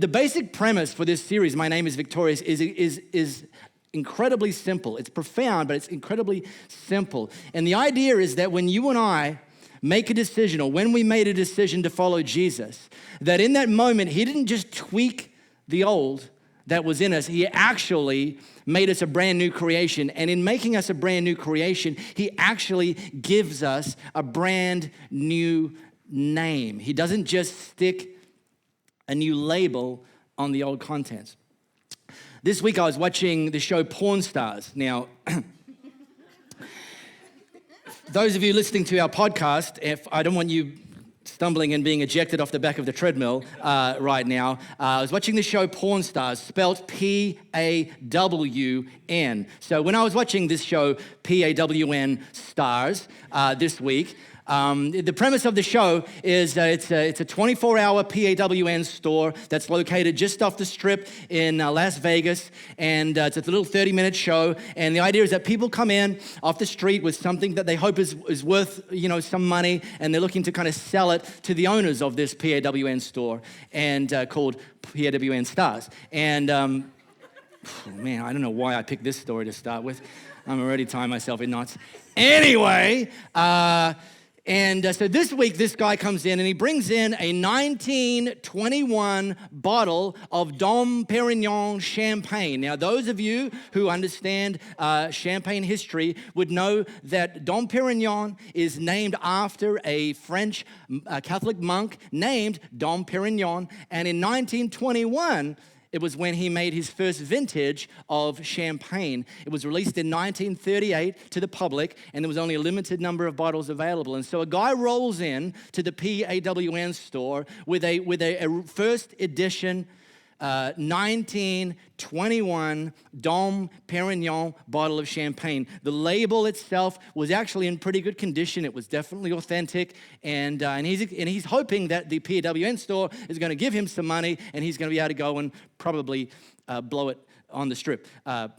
the basic premise for this series, My Name is Victorious, is incredibly simple. It's profound, but it's incredibly simple. And the idea is that when you and I make a decision, or when we made a decision to follow Jesus, that in that moment, he didn't just tweak the old that was in us. He actually made us a brand new creation. And in making us a brand new creation, he actually gives us a brand new name. He doesn't just stick a new label on the old contents. This week I was watching the show Porn Stars. Now, those of you listening to our podcast, if I don't want you stumbling and being ejected off the back of the treadmill right now, I was watching the show Porn Stars, spelt P-A-W-N. So when I was watching this show, P-A-W-N Stars, this week, the premise of the show is it's a 24-hour PAWN store that's located just off the strip in Las Vegas, and it's a little 30-minute show. And the idea is that people come in off the street with something that they hope is worth, some money, and they're looking to kind of sell it to the owners of this PAWN store, and called PAWN Stars. And man, I don't know why I picked this story to start with. I'm already tying myself in knots. Anyway. So this week, this guy comes in and he brings in a 1921 bottle of Dom Perignon champagne. Now, those of you who understand champagne history would know that Dom Perignon is named after a French Catholic monk named Dom Perignon. And in 1921, it was when he made his first vintage of champagne. It was released in 1938 to the public, and there was only a limited number of bottles available. And so a guy rolls in to the PAWN store with a first edition 1921 Dom Perignon bottle of champagne. The label itself was actually in pretty good condition. It was definitely authentic, and he's hoping that the PAWN store is going to give him some money, and he's going to be able to go and probably blow it on the strip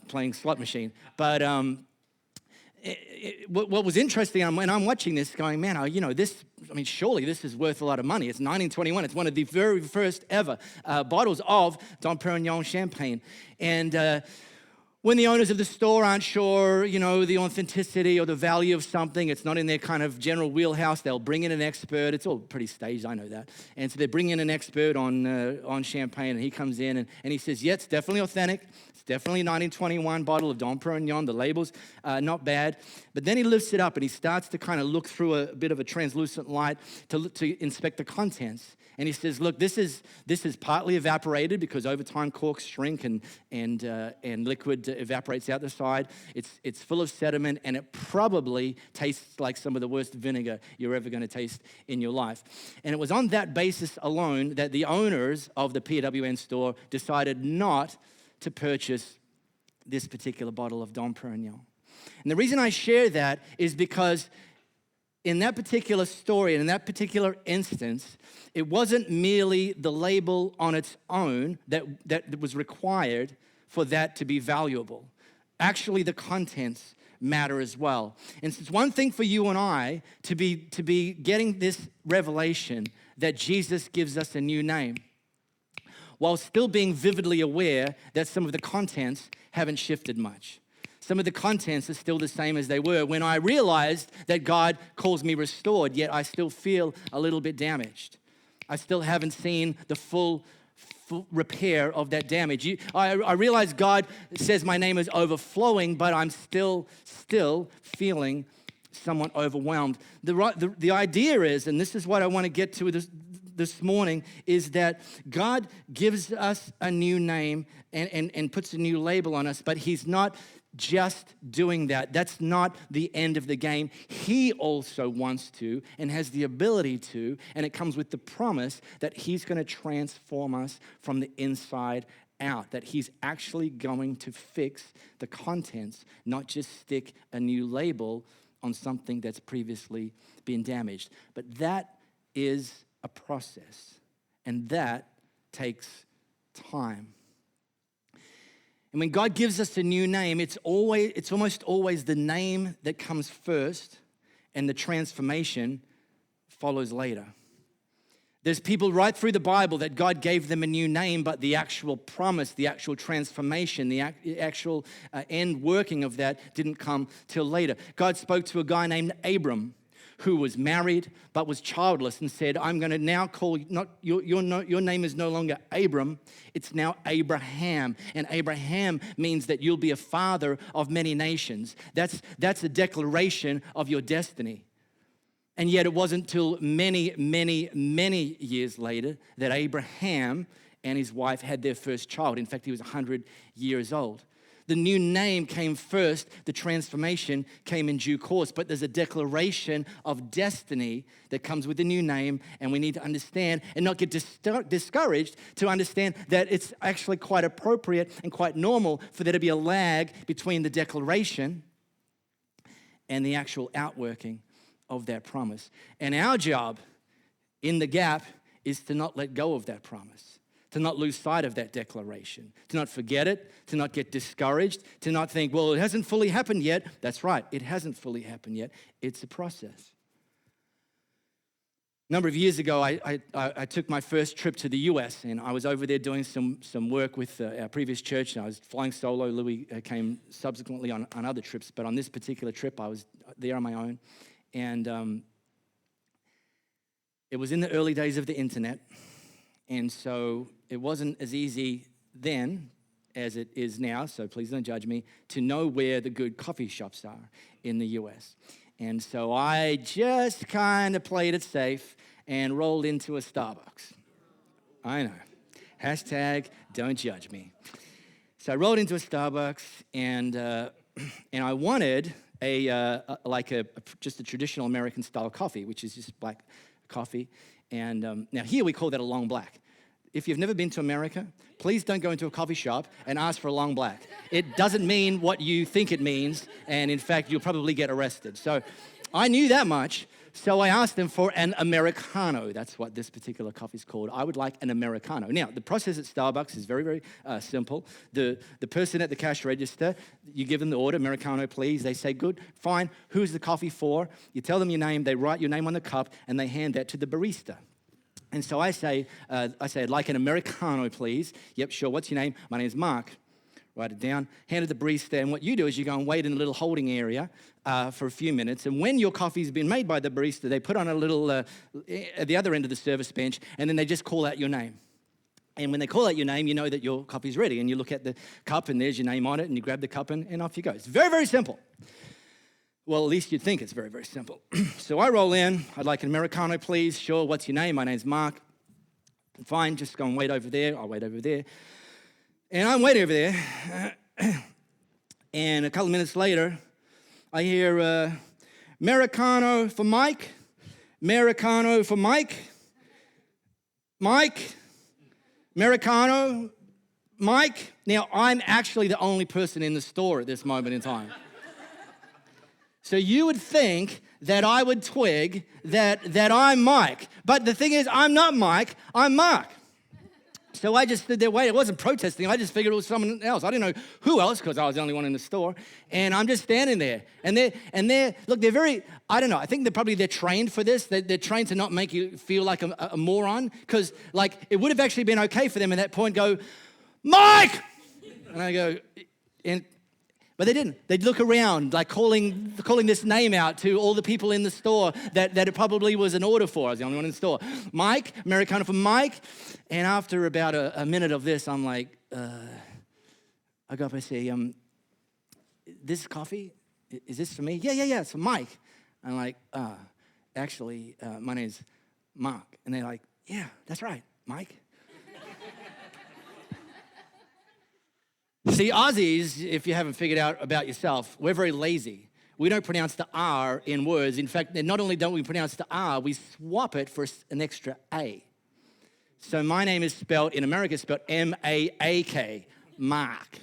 playing slot machine. But what was interesting, when I'm watching this, going, man, surely this is worth a lot of money. It's 1921. It's one of the very first ever bottles of Dom Perignon champagne. And when the owners of the store aren't sure, the authenticity or the value of something, it's not in their kind of general wheelhouse, they'll bring in an expert. It's all pretty staged, I know that. And so they bring in an expert on champagne, and he comes in and he says, yeah, it's definitely authentic. It's definitely a 1921 bottle of Dom Perignon. The label's not bad. But then he lifts it up and he starts to kind of look through a bit of a translucent light to inspect the contents. And he says, look, this is partly evaporated because over time corks shrink and liquid evaporates out the side. It's full of sediment, and it probably tastes like some of the worst vinegar you're ever going to taste in your life. And it was on that basis alone that the owners of the PAWN store decided not to purchase this particular bottle of Dom Perignon. And the reason I share that is because in that particular story and in that particular instance, it wasn't merely the label on its own that was required for that to be valuable. Actually, the contents matter as well. And it's one thing for you and I to be getting this revelation that Jesus gives us a new name, while still being vividly aware that some of the contents haven't shifted much. Some of the contents are still the same as they were when I realized that God calls me restored, yet I still feel a little bit damaged. I still haven't seen the full repair of that damage. I realize God says my name is overflowing, but I'm still feeling somewhat overwhelmed. The idea is, and this is what I want to get to this morning, is that God gives us a new name and puts a new label on us, but he's not just doing that. That's not the end of the game. He also wants to and has the ability to, and it comes with the promise that he's going to transform us from the inside out, that he's actually going to fix the contents, not just stick a new label on something that's previously been damaged. But that is a process, and that takes time. And when God gives us a new name, it's almost always the name that comes first and the transformation follows later. There's people right through the Bible that God gave them a new name, but the actual promise, the actual transformation, the actual end working of that didn't come till later. God spoke to a guy named Abram, who was married but was childless, and said, I'm going to now call, your name is no longer Abram, it's now Abraham. And Abraham means that you'll be a father of many nations. That's a declaration of your destiny. And yet it wasn't till many, many, many years later that Abraham and his wife had their first child. In fact, he was 100 years old. The new name came first, the transformation came in due course, but there's a declaration of destiny that comes with the new name, and we need to understand and not get discouraged to understand that it's actually quite appropriate and quite normal for there to be a lag between the declaration and the actual outworking of that promise. And our job in the gap is to not let go of that promise, to not lose sight of that declaration, to not forget it, to not get discouraged, to not think, well, it hasn't fully happened yet. That's right, it hasn't fully happened yet. It's a process. A number of years ago, I took my first trip to the US, and I was over there doing some work with our previous church, and I was flying solo. Louis came subsequently on other trips, but on this particular trip, I was there on my own. And it was in the early days of the internet, and so it wasn't as easy then as it is now, so please don't judge me, to know where the good coffee shops are in the US. And so I just kind of played it safe and rolled into a Starbucks. I know. Hashtag don't judge me. So I rolled into a Starbucks, and I wanted just a traditional American style coffee, which is just black coffee. And now here we call that a long black. If you've never been to America, please don't go into a coffee shop and ask for a long black. It doesn't mean what you think it means, and in fact, you'll probably get arrested. So I knew that much, so I asked them for an Americano. That's what this particular coffee is called. I would like an Americano. Now, the process at Starbucks is very, very simple. The person at the cash register, you give them the order, Americano, please. They say, good, fine. Who's the coffee for? You tell them your name. They write your name on the cup, and they hand that to the barista. And so I say, I'd like an Americano, please. Yep, sure. What's your name? My name's Mark. Write it down, hand it to the barista, and what you do is you go and wait in a little holding area for a few minutes, and when your coffee's been made by the barista, they put on a little, at the other end of the service bench, and then they just call out your name. And when they call out your name, you know that your coffee's ready, and you look at the cup, and there's your name on it, and you grab the cup, and off you go. It's very, very simple. Well, at least you'd think it's very, very simple. So I roll in. I'd like an Americano, please. Sure, what's your name? My name's Mark. Fine, just go and wait over there. I'll wait over there. And I'm waiting over there. And a couple of minutes later, I hear, Americano for Mike. Americano for Mike. Mike. Americano. Mike. Now, I'm actually the only person in the store at this moment in time. So you would think that I would twig that I'm Mike. But the thing is, I'm not Mike, I'm Mark. So I just stood there waiting. I wasn't protesting. I just figured it was someone else. I didn't know who else because I was the only one in the store. And I'm just standing there. And they're very, I don't know, I think they're trained for this. They're trained to not make you feel like a moron. Because, like, it would have actually been okay for them at that point go, Mike! And I go, but they didn't. They'd look around, like calling this name out to all the people in the store that it probably was an order for. I was the only one in the store. Mike, Americano for Mike. And after about a minute of this, I'm like, I go up, I say, this coffee, is this for me? Yeah, it's for Mike. I'm like, actually, my name's Mark. And they're like, yeah, that's right, Mike. See, Aussies, if you haven't figured out about yourself, we're very lazy. We don't pronounce the R in words. In fact, not only don't we pronounce the R, we swap it for an extra A. So my name is spelled, in America, spelled M-A-A-K, Mark.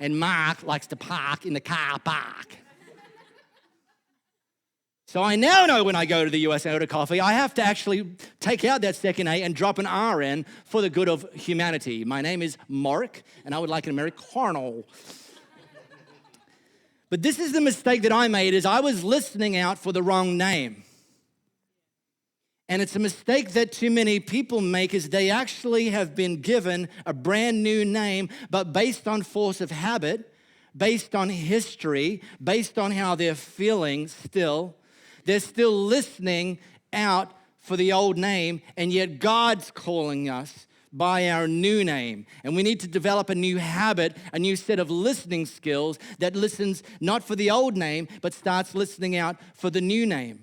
And Mark likes to park in the car park. So I now know when I go to the US and order coffee, I have to actually take out that second A and drop an R in for the good of humanity. My name is Mark, and I would like an Americano. But this is the mistake that I made, is I was listening out for the wrong name. And it's a mistake that too many people make is they actually have been given a brand new name, but based on force of habit, based on history, based on how they're feeling still, they're still listening out for the old name, and yet God's calling us by our new name. And we need to develop a new habit, a new set of listening skills that listens not for the old name, but starts listening out for the new name.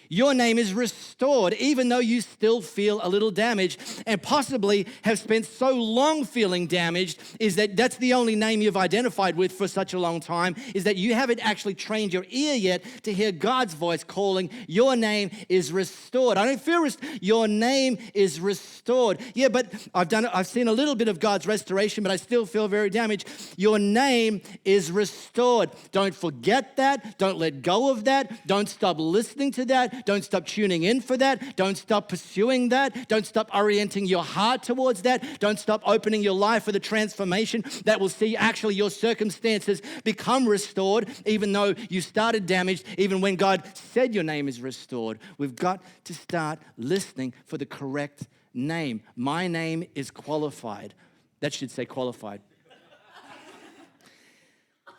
Your name is restored, even though you still feel a little damaged and possibly have spent so long feeling damaged, is that's the only name you've identified with for such a long time, is that you haven't actually trained your ear yet to hear God's voice calling, your name is restored. I don't feel your name is restored. Yeah, but I've seen a little bit of God's restoration, but I still feel very damaged. Your name is restored. Don't forget that. Don't let go of that. Don't stop listening to that. Don't stop tuning in for that. Don't stop pursuing that. Don't stop orienting your heart towards that. Don't stop opening your life for the transformation that will see actually your circumstances become restored, even though you started damaged, even when God said your name is restored. We've got to start listening for the correct name. My name is qualified. That should say qualified.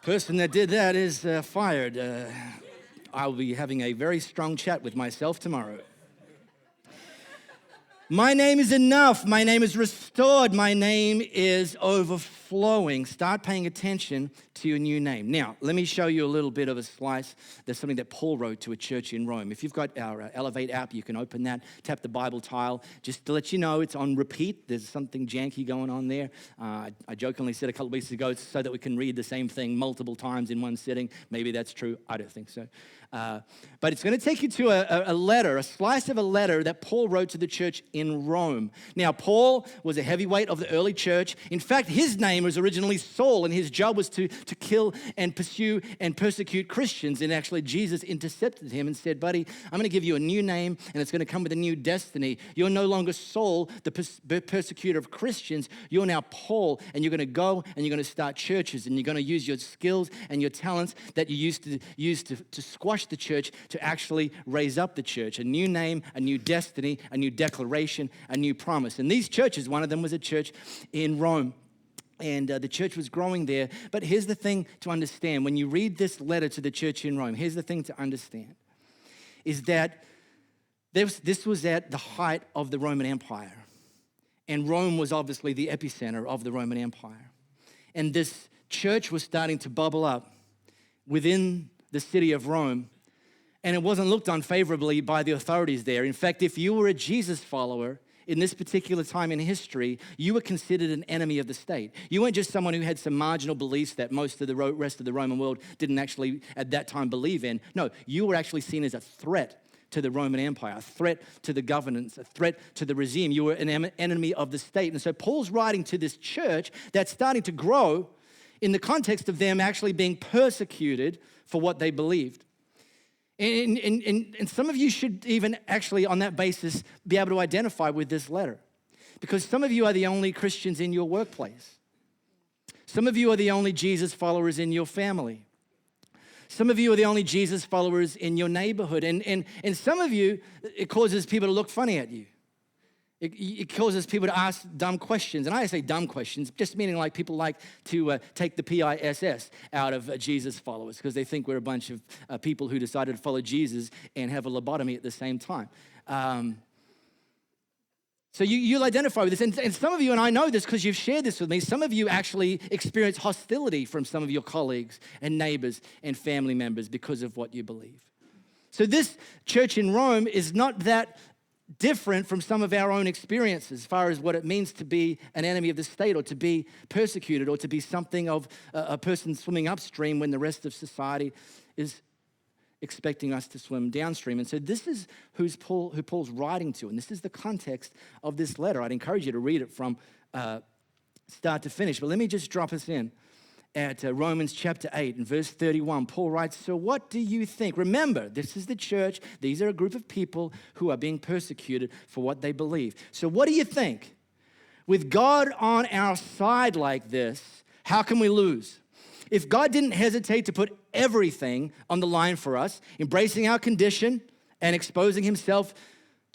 Person that did that is fired. I'll be having a very strong chat with myself tomorrow. My name is enough. My name is restored. My name is overflowing. Start paying attention to your new name. Now, let me show you a little bit of a slice. There's something that Paul wrote to a church in Rome. If you've got our Elevate app, you can open that, tap the Bible tile. Just to let you know, it's on repeat. There's something janky going on there. I jokingly said a couple of weeks ago, it's so that we can read the same thing multiple times in one sitting. Maybe that's true. I don't think so. But it's going to take you to a letter, a slice of a letter that Paul wrote to the church in Rome. Now, Paul was a heavyweight of the early church. In fact, his name was originally Saul, and his job was to kill and pursue and persecute Christians. And actually, Jesus intercepted him and said, buddy, I'm going to give you a new name, and it's going to come with a new destiny. You're no longer Saul, the persecutor of Christians. You're now Paul, and you're going to go and you're going to start churches, and you're going to use your skills and your talents that you used to use to squash the church to actually raise up the church. A new name, a new destiny, a new declaration, a new promise. And these churches, one of them was a church in Rome. And the church was growing there. But here's the thing to understand. When you read this letter to the church in Rome, here's the thing to understand, is that this was at the height of the Roman Empire. And Rome was obviously the epicenter of the Roman Empire. And this church was starting to bubble up within the city of Rome. And it wasn't looked on favorably by the authorities there. In fact, if you were a Jesus follower in this particular time in history, you were considered an enemy of the state. You weren't just someone who had some marginal beliefs that most of the rest of the Roman world didn't actually at that time believe in. No, you were actually seen as a threat to the Roman Empire, a threat to the governance, a threat to the regime. You were an enemy of the state. And so Paul's writing to this church that's starting to grow in the context of them actually being persecuted for what they believed. And some of you should even actually on that basis be able to identify with this letter, because some of you are the only Christians in your workplace. Some of you are the only Jesus followers in your family. Some of you are the only Jesus followers in your neighborhood. And some of you, it causes people to look funny at you. It causes people to ask dumb questions. And I say dumb questions, just meaning like people like to take the PISS out of Jesus followers because they think we're a bunch of people who decided to follow Jesus and have a lobotomy at the same time. So you'll identify with this. And some of you, and I know this because you've shared this with me, some of you actually experience hostility from some of your colleagues and neighbors and family members because of what you believe. So this church in Rome is not that different from some of our own experiences as far as what it means to be an enemy of the state or to be persecuted or to be something of a person swimming upstream when the rest of society is expecting us to swim downstream. And so this is who Paul's writing to, and this is the context of this letter. I'd encourage you to read it from start to finish, but let me just drop us in at Romans chapter 8 and verse 31. Paul writes, so what do you think? Remember, this is the church. These are a group of people who are being persecuted for what they believe. So what do you think? With God on our side like this, how can we lose? If God didn't hesitate to put everything on the line for us, embracing our condition and exposing himself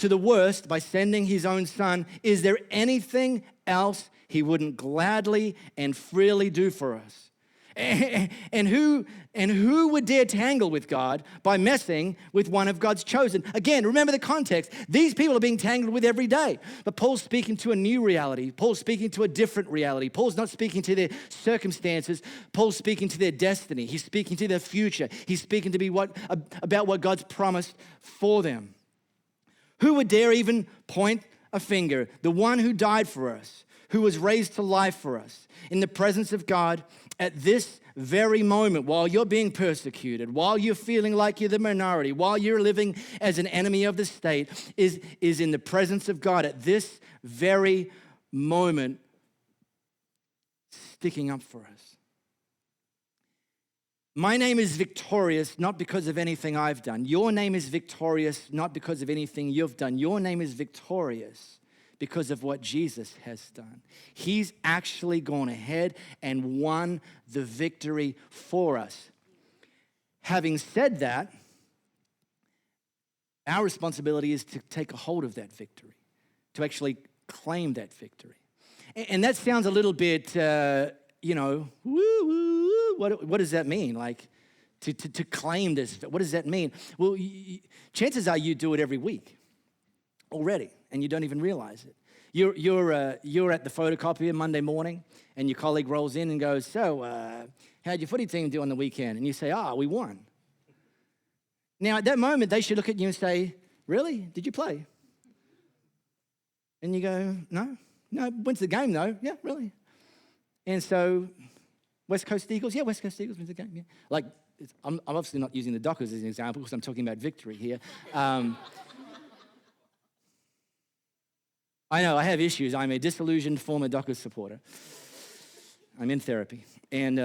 to the worst by sending his own son, is there anything else he wouldn't gladly and freely do for us? And who would dare tangle with God by messing with one of God's chosen? Again, remember the context. These people are being tangled with every day. But Paul's speaking to a new reality. Paul's speaking to a different reality. Paul's not speaking to their circumstances. Paul's speaking to their destiny. He's speaking to their future. He's speaking to about what God's promised for them. Who would dare even point a finger? The one who died for us, who was raised to life for us, in the presence of God at this very moment, while you're being persecuted, while you're feeling like you're the minority, while you're living as an enemy of the state, is in the presence of God at this very moment, sticking up for us. My name is victorious, not because of anything I've done. Your name is victorious, not because of anything you've done. Your name is victorious because of what Jesus has done. He's actually gone ahead and won the victory for us. Having said that, our responsibility is to take a hold of that victory, to actually claim that victory. And that sounds a little bit, woo, woo, what does that mean? Like, to claim this, what does that mean? Well, chances are you do it every week already, and you don't even realize it. You're at the photocopier Monday morning, and your colleague rolls in and goes, so how'd your footy team do on the weekend? And you say, we won. Now, at that moment, they should look at you and say, really? Did you play? And you go, no, went to the game though. Yeah, really. And so, West Coast Eagles? Yeah, West Coast Eagles went to the game. Yeah. Like, I'm obviously not using the Dockers as an example because I'm talking about victory here. I know, I have issues. I'm a disillusioned former Dockers supporter. I'm in therapy. And,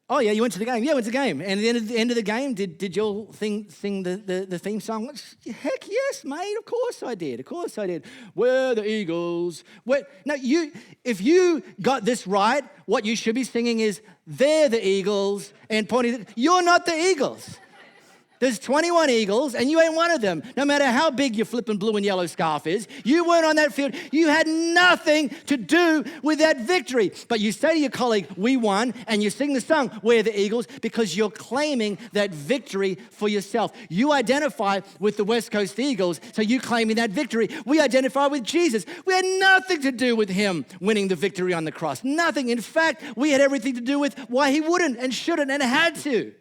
oh yeah, you went to the game. Yeah, I went to the game. And at the end of the game, did you all sing the theme song? Heck yes, mate, of course I did. Of course I did. We're the Eagles. If you got this right, what you should be singing is, they're the Eagles, and pointing, you're not the Eagles. There's 21 Eagles, and you ain't one of them. No matter how big your flippin' blue and yellow scarf is, you weren't on that field. You had nothing to do with that victory. But you say to your colleague, we won, and you sing the song, we're the Eagles, because you're claiming that victory for yourself. You identify with the West Coast Eagles, so you claiming that victory. We identify with Jesus. We had nothing to do with him winning the victory on the cross. Nothing. In fact, we had everything to do with why he wouldn't and shouldn't and had to.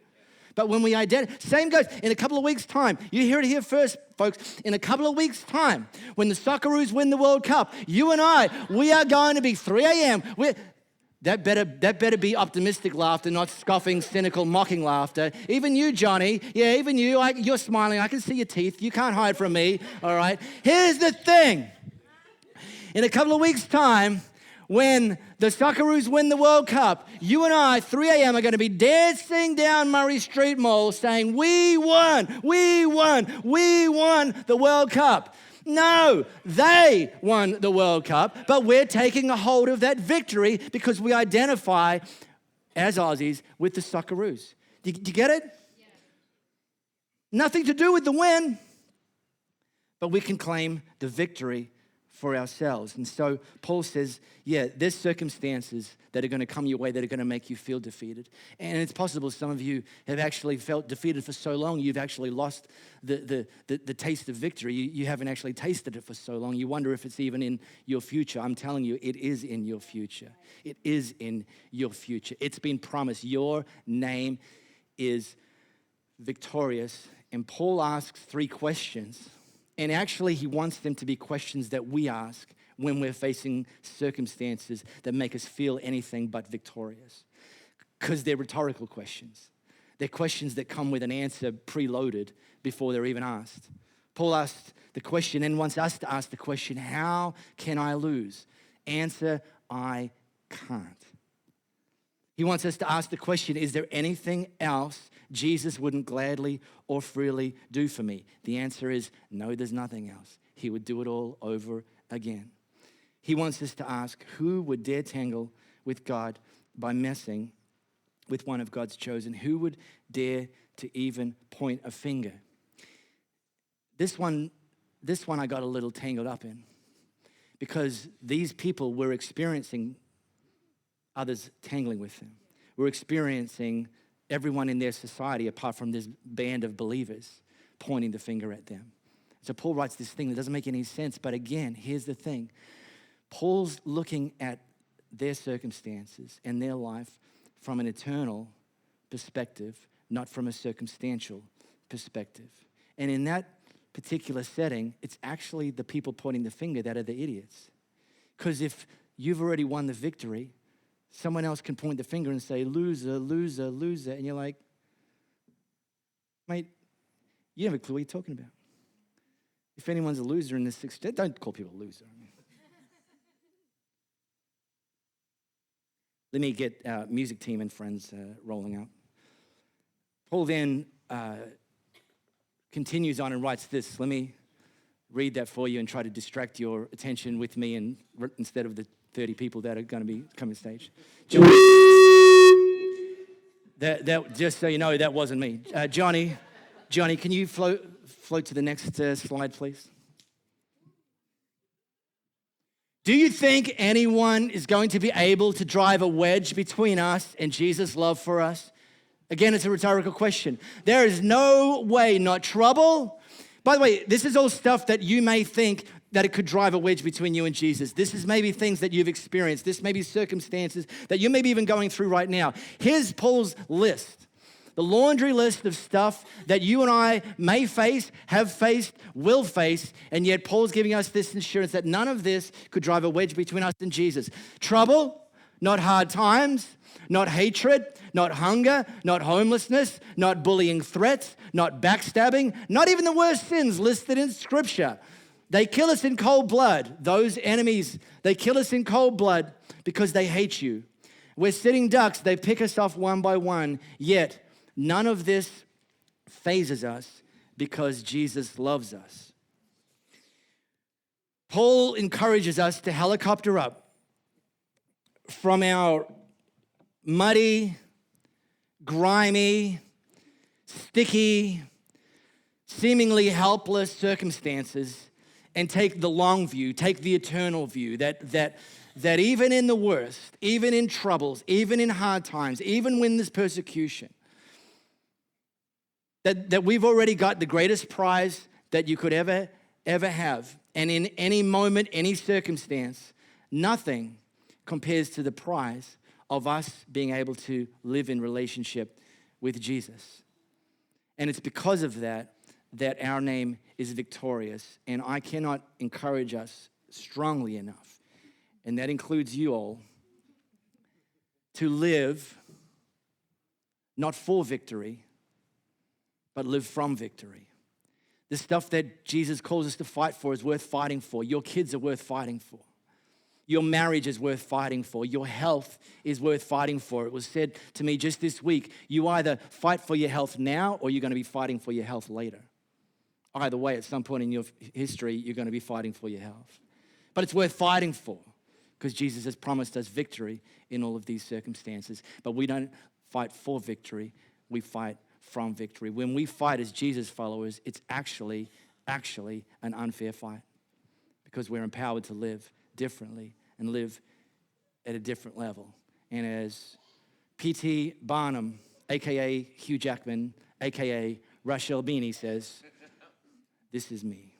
But when we same goes, in a couple of weeks' time, you hear it here first, folks, in a couple of weeks' time, when the Socceroos win the World Cup, you and I, we are going to be 3 a.m. That better be optimistic laughter, not scoffing, cynical, mocking laughter. Even you, Johnny, yeah, even you, you're smiling. I can see your teeth. You can't hide from me, all right? Here's the thing. In a couple of weeks' time, when the Socceroos win the World Cup, you and I, 3 a.m., are going to be dancing down Murray Street Mall saying, we won the World Cup. No, they won the World Cup, but we're taking a hold of that victory because we identify as Aussies with the Socceroos. Do you get it? Yeah. Nothing to do with the win, but we can claim the victory for ourselves. And so Paul says, yeah, there's circumstances that are going to come your way that are going to make you feel defeated. And it's possible some of you have actually felt defeated for so long, you've actually lost the taste of victory. You haven't actually tasted it for so long. You wonder if it's even in your future. I'm telling you, it is in your future. It is in your future. It's been promised. Your name is victorious. And Paul asks 3 questions. And actually, he wants them to be questions that we ask when we're facing circumstances that make us feel anything but victorious. Because they're rhetorical questions. They're questions that come with an answer preloaded before they're even asked. Paul asked the question and wants us to ask the question, how can I lose? Answer, I can't. He wants us to ask the question, is there anything else Jesus wouldn't gladly or freely do for me? The answer is no, there's nothing else. He would do it all over again. He wants us to ask, who would dare tangle with God by messing with one of God's chosen? Who would dare to even point a finger? This one I got a little tangled up in because these people were experiencing others tangling with them. We're experiencing everyone in their society, apart from this band of believers, pointing the finger at them. So Paul writes this thing that doesn't make any sense, but again, here's the thing. Paul's looking at their circumstances and their life from an eternal perspective, not from a circumstantial perspective. And in that particular setting, it's actually the people pointing the finger that are the idiots. Because if you've already won the victory, someone else can point the finger and say, loser, loser, loser. And you're like, mate, you have a clue what you're talking about. If anyone's a loser in this, don't call people a loser. Let me get our music team and friends rolling out. Paul then continues on and writes this. Let me read that for you and try to distract your attention with me and instead of the 30 people that are going to be coming to stage. That just so you know, that wasn't me. Johnny, can you float to the next slide, please? Do you think anyone is going to be able to drive a wedge between us and Jesus' love for us? Again, it's a rhetorical question. There is no way, not trouble. By the way, this is all stuff that you may think that it could drive a wedge between you and Jesus. This is maybe things that you've experienced. This may be circumstances that you may be even going through right now. Here's Paul's list. The laundry list of stuff that you and I may face, have faced, will face, and yet Paul's giving us this assurance that none of this could drive a wedge between us and Jesus. Trouble, not hard times, not hatred, not hunger, not homelessness, not bullying threats, not backstabbing, not even the worst sins listed in Scripture. They kill us in cold blood. Those enemies, they kill us in cold blood because they hate you. We're sitting ducks. They pick us off one by one, yet none of this phases us because Jesus loves us. Paul encourages us to helicopter up from our muddy, grimy, sticky, seemingly helpless circumstances and take the long view, take the eternal view that even in the worst, even in troubles, even in hard times, even when there's persecution, that we've already got the greatest prize that you could ever have. And in any moment, any circumstance, nothing compares to the prize of us being able to live in relationship with Jesus. And it's because of that our name is victorious. And I cannot encourage us strongly enough, and that includes you all, to live not for victory, but live from victory. The stuff that Jesus calls us to fight for is worth fighting for. Your kids are worth fighting for. Your marriage is worth fighting for. Your health is worth fighting for. It was said to me just this week, you either fight for your health now or you're going to be fighting for your health later. Either way, at some point in your history, you're going to be fighting for your health. But it's worth fighting for because Jesus has promised us victory in all of these circumstances. But we don't fight for victory, we fight from victory. When we fight as Jesus followers, it's actually an unfair fight because we're empowered to live differently and live at a different level. And as P.T. Barnum, a.k.a. Hugh Jackman, a.k.a. Rush Albini says, this is me.